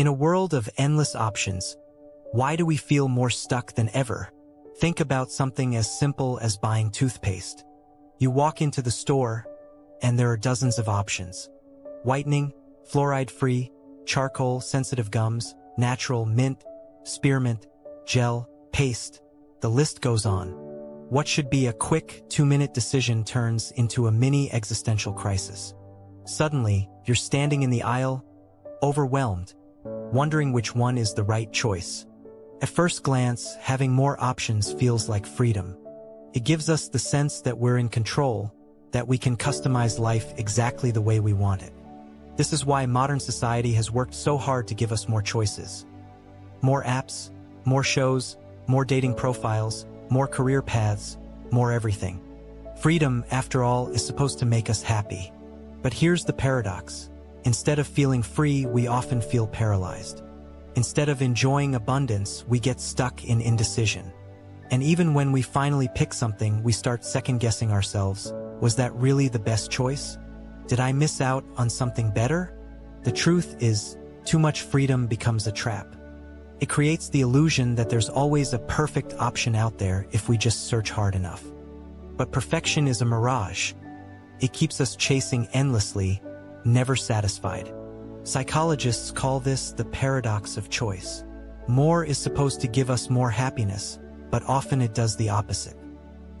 In a world of endless options, why do we feel more stuck than ever? Think about something as simple as buying toothpaste. You walk into the store, and there are dozens of options. Whitening, fluoride-free, charcoal, sensitive gums, natural, mint, spearmint, gel, paste. The list goes on. What should be a quick 2-minute decision turns into a mini existential crisis. Suddenly, you're standing in the aisle, overwhelmed, wondering which one is the right choice. At first glance, having more options feels like freedom. It gives us the sense that we're in control, that we can customize life exactly the way we want it. This is why modern society has worked so hard to give us more choices. More apps, more shows, more dating profiles, more career paths, more everything. Freedom, after all, is supposed to make us happy. But here's the paradox. Instead of feeling free, we often feel paralyzed. Instead of enjoying abundance, we get stuck in indecision. And even when we finally pick something, we start second-guessing ourselves. Was that really the best choice? Did I miss out on something better? The truth is, too much freedom becomes a trap. It creates the illusion that there's always a perfect option out there if we just search hard enough. But perfection is a mirage. It keeps us chasing endlessly, never satisfied. Psychologists call this the paradox of choice. More is supposed to give us more happiness, but often it does the opposite.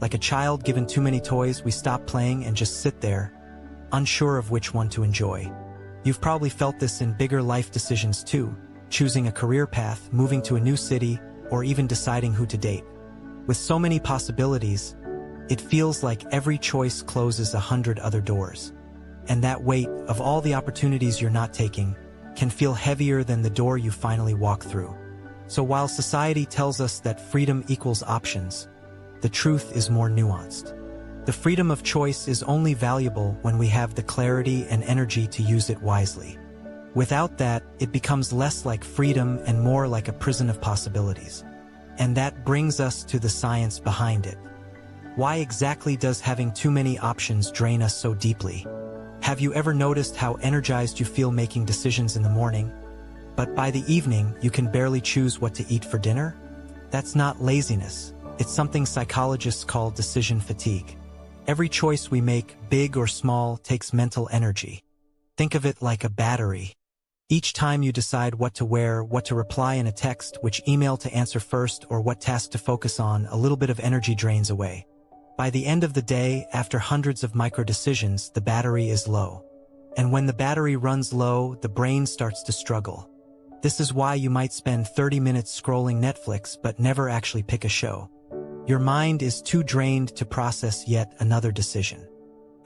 Like a child given too many toys, we stop playing and just sit there, unsure of which one to enjoy. You've probably felt this in bigger life decisions too, choosing a career path, moving to a new city, or even deciding who to date. With so many possibilities, it feels like every choice closes 100 other doors. And that weight of all the opportunities you're not taking can feel heavier than the door you finally walk through. So while society tells us that freedom equals options, the truth is more nuanced. The freedom of choice is only valuable when we have the clarity and energy to use it wisely. Without that, it becomes less like freedom and more like a prison of possibilities. And that brings us to the science behind it. Why exactly does having too many options drain us so deeply? Have you ever noticed how energized you feel making decisions in the morning, but by the evening you can barely choose what to eat for dinner? That's not laziness. It's something psychologists call decision fatigue. Every choice we make, big or small, takes mental energy. Think of it like a battery. Each time you decide what to wear, what to reply in a text, which email to answer first, or what task to focus on, a little bit of energy drains away. By the end of the day, after hundreds of micro-decisions, the battery is low. And when the battery runs low, the brain starts to struggle. This is why you might spend 30 minutes scrolling Netflix but never actually pick a show. Your mind is too drained to process yet another decision.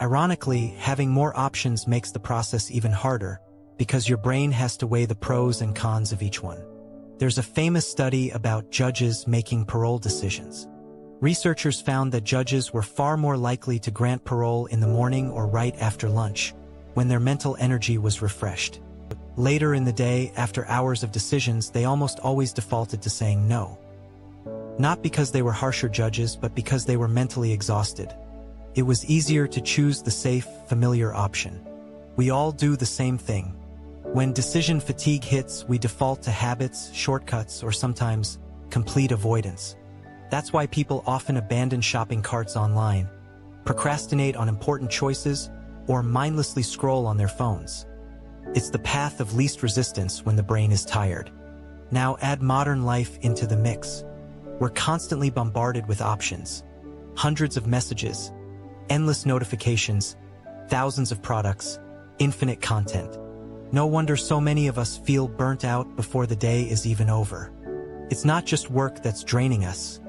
Ironically, having more options makes the process even harder, because your brain has to weigh the pros and cons of each one. There's a famous study about judges making parole decisions. Researchers found that judges were far more likely to grant parole in the morning or right after lunch, when their mental energy was refreshed. Later in the day, after hours of decisions, they almost always defaulted to saying no. Not because they were harsher judges, but because they were mentally exhausted. It was easier to choose the safe, familiar option. We all do the same thing. When decision fatigue hits, we default to habits, shortcuts, or sometimes complete avoidance. That's why people often abandon shopping carts online, procrastinate on important choices, or mindlessly scroll on their phones. It's the path of least resistance when the brain is tired. Now add modern life into the mix. We're constantly bombarded with options. Hundreds of messages, endless notifications, thousands of products, infinite content. No wonder so many of us feel burnt out before the day is even over. It's not just work that's draining us.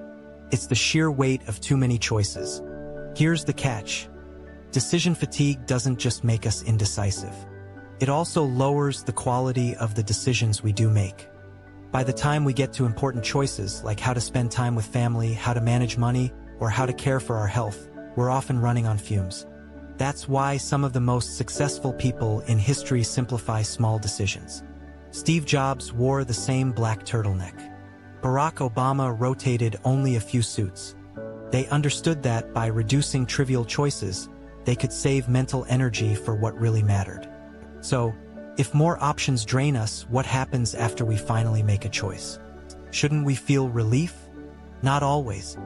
It's the sheer weight of too many choices. Here's the catch. Decision fatigue doesn't just make us indecisive. It also lowers the quality of the decisions we do make. By the time we get to important choices, like how to spend time with family, how to manage money, or how to care for our health, we're often running on fumes. That's why some of the most successful people in history simplify small decisions. Steve Jobs wore the same black turtleneck. Barack Obama rotated only a few suits. They understood that by reducing trivial choices, they could save mental energy for what really mattered. So, If more options drain us, what happens after we finally make a choice? Shouldn't we feel relief? Not always.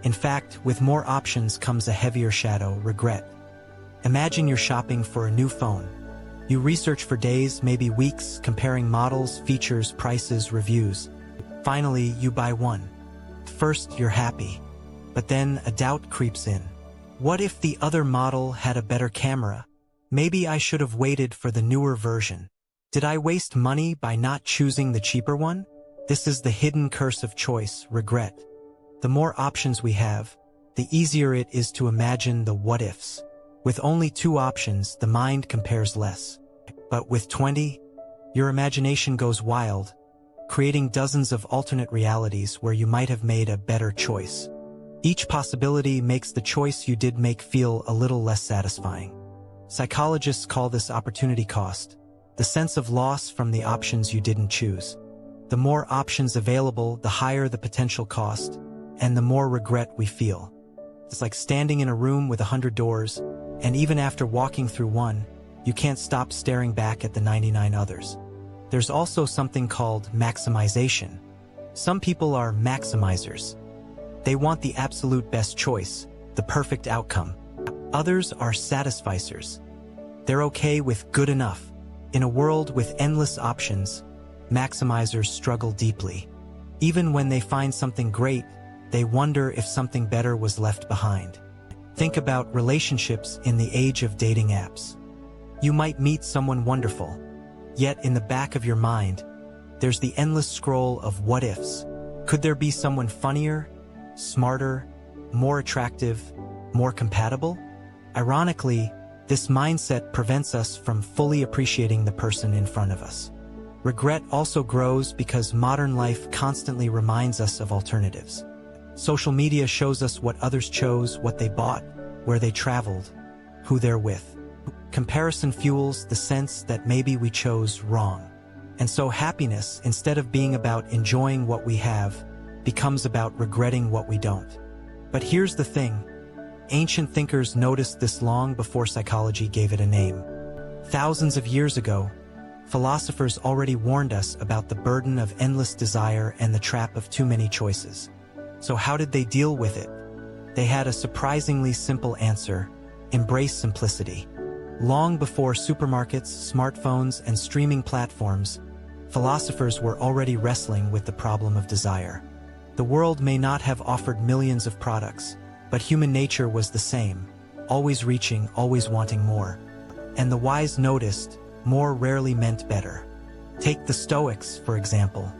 In fact, with more options comes a heavier shadow, regret. Imagine you're shopping for a new phone. You research for days, maybe weeks, comparing models, features, prices, reviews. Finally, you buy one. First, you're happy. But then a doubt creeps in. What if the other model had a better camera? Maybe I should have waited for the newer version. Did I waste money by not choosing the cheaper one? This is the hidden curse of choice, regret. The more options we have, the easier it is to imagine the what-ifs. With only 2 options, the mind compares less. But with 20, your imagination goes wild, creating dozens of alternate realities where you might have made a better choice. Each possibility makes the choice you did make feel a little less satisfying. Psychologists call this opportunity cost, the sense of loss from the options you didn't choose. The more options available, the higher the potential cost, and the more regret we feel. It's like standing in a room with 100 doors, and even after walking through one, you can't stop staring back at the 99 others. There's also something called maximization. Some people are maximizers. They want the absolute best choice, the perfect outcome. Others are satisficers. They're okay with good enough. In a world with endless options, maximizers struggle deeply. Even when they find something great, they wonder if something better was left behind. Think about relationships in the age of dating apps. You might meet someone wonderful, yet in the back of your mind, there's the endless scroll of what-ifs. Could there be someone funnier, smarter, more attractive, more compatible? Ironically, this mindset prevents us from fully appreciating the person in front of us. Regret also grows because modern life constantly reminds us of alternatives. Social media shows us what others chose, what they bought, where they traveled, who they're with. Comparison fuels the sense that maybe we chose wrong. And so happiness, instead of being about enjoying what we have, becomes about regretting what we don't. But here's the thing. Ancient thinkers noticed this long before psychology gave it a name. Thousands of years ago, philosophers already warned us about the burden of endless desire and the trap of too many choices. So how did they deal with it? They had a surprisingly simple answer: embrace simplicity. Long before supermarkets, smartphones, and streaming platforms, philosophers were already wrestling with the problem of desire. The world may not have offered millions of products, but human nature was the same, always reaching, always wanting more. And the wise noticed, more rarely meant better. Take the Stoics, for example.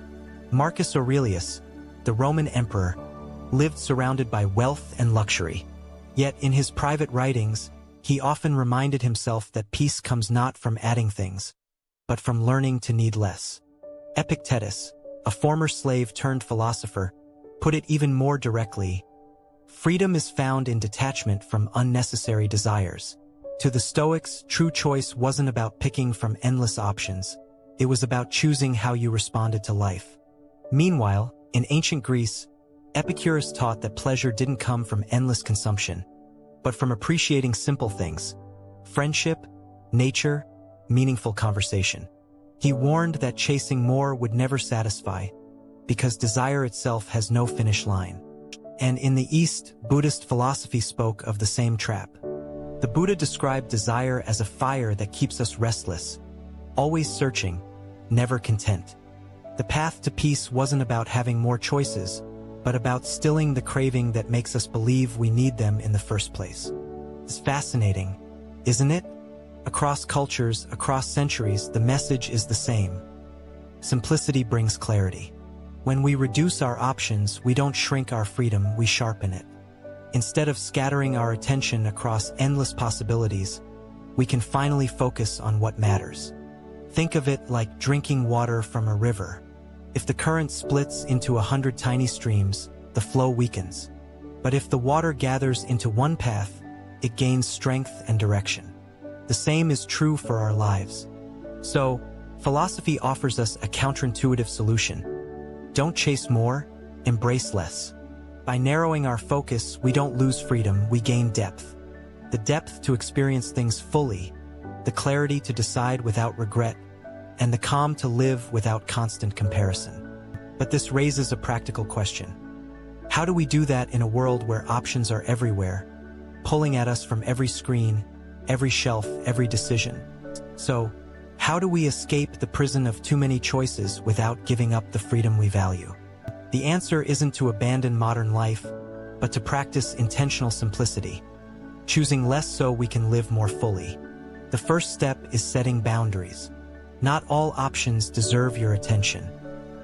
Marcus Aurelius, the Roman emperor, lived surrounded by wealth and luxury. Yet in his private writings, he often reminded himself that peace comes not from adding things, but from learning to need less. Epicurus, a former slave turned philosopher, put it even more directly: freedom is found in detachment from unnecessary desires. To the Stoics, true choice wasn't about picking from endless options. It was about choosing how you responded to life. Meanwhile, in ancient Greece, Epicurus taught that pleasure didn't come from endless consumption, but from appreciating simple things: friendship, nature, meaningful conversation. He warned that chasing more would never satisfy, because desire itself has no finish line. And in the East, Buddhist philosophy spoke of the same trap. The Buddha described desire as a fire that keeps us restless, always searching, never content. The path to peace wasn't about having more choices, but about stilling the craving that makes us believe we need them in the first place. It's fascinating, isn't it? Across cultures, across centuries, the message is the same. Simplicity brings clarity. When we reduce our options, we don't shrink our freedom, we sharpen it. Instead of scattering our attention across endless possibilities, we can finally focus on what matters. Think of it like drinking water from a river. If the current splits into 100 tiny streams, the flow weakens. But if the water gathers into one path, it gains strength and direction. The same is true for our lives. So, philosophy offers us a counterintuitive solution. Don't chase more, embrace less. By narrowing our focus, we don't lose freedom, we gain depth. The depth to experience things fully, the clarity to decide without regret, and the calm to live without constant comparison. But this raises a practical question. How do we do that in a world where options are everywhere, pulling at us from every screen, every shelf, every decision? So, how do we escape the prison of too many choices without giving up the freedom we value? The answer isn't to abandon modern life, but to practice intentional simplicity, choosing less so we can live more fully. The first step is setting boundaries. Not all options deserve your attention.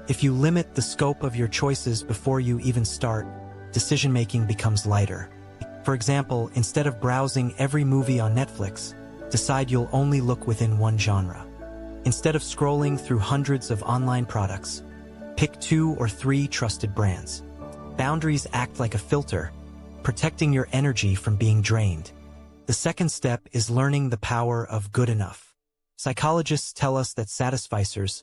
If you limit the scope of your choices before you even start, decision-making becomes lighter. For example, instead of browsing every movie on Netflix, decide you'll only look within one genre. Instead of scrolling through hundreds of online products, pick 2 or 3 trusted brands. Boundaries act like a filter, protecting your energy from being drained. The second step is learning the power of good enough. Psychologists tell us that satisficers,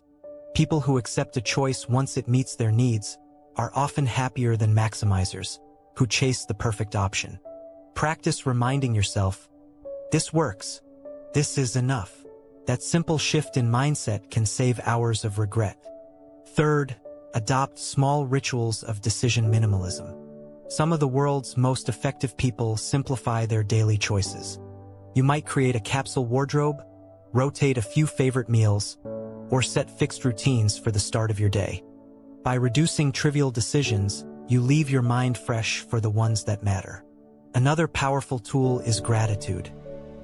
people who accept a choice once it meets their needs, are often happier than maximizers, who chase the perfect option. Practice reminding yourself, this works, this is enough. That simple shift in mindset can save hours of regret. Third, adopt small rituals of decision minimalism. Some of the world's most effective people simplify their daily choices. You might create a capsule wardrobe, rotate a few favorite meals, or set fixed routines for the start of your day. By reducing trivial decisions, you leave your mind fresh for the ones that matter. Another powerful tool is gratitude.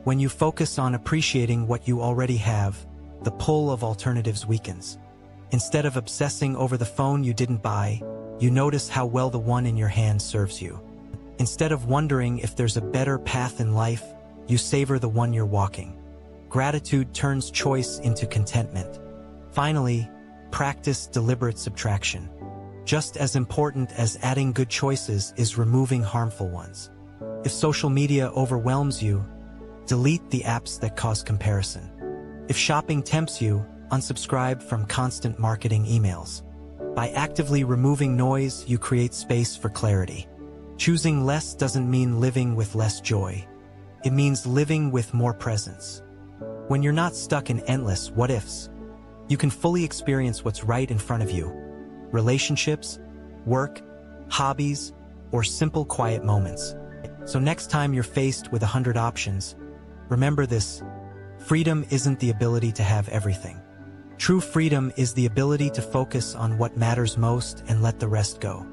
When you focus on appreciating what you already have, the pull of alternatives weakens. Instead of obsessing over the phone you didn't buy, you notice how well the one in your hand serves you. Instead of wondering if there's a better path in life, you savor the one you're walking. Gratitude turns choice into contentment. Finally, practice deliberate subtraction. Just as important as adding good choices is removing harmful ones. If social media overwhelms you, delete the apps that cause comparison. If shopping tempts you, unsubscribe from constant marketing emails. By actively removing noise, you create space for clarity. Choosing less doesn't mean living with less joy. It means living with more presence. When you're not stuck in endless what-ifs, you can fully experience what's right in front of you. Relationships, work, hobbies, or simple quiet moments. So next time you're faced with 100 options, remember this: freedom isn't the ability to have everything. True freedom is the ability to focus on what matters most and let the rest go.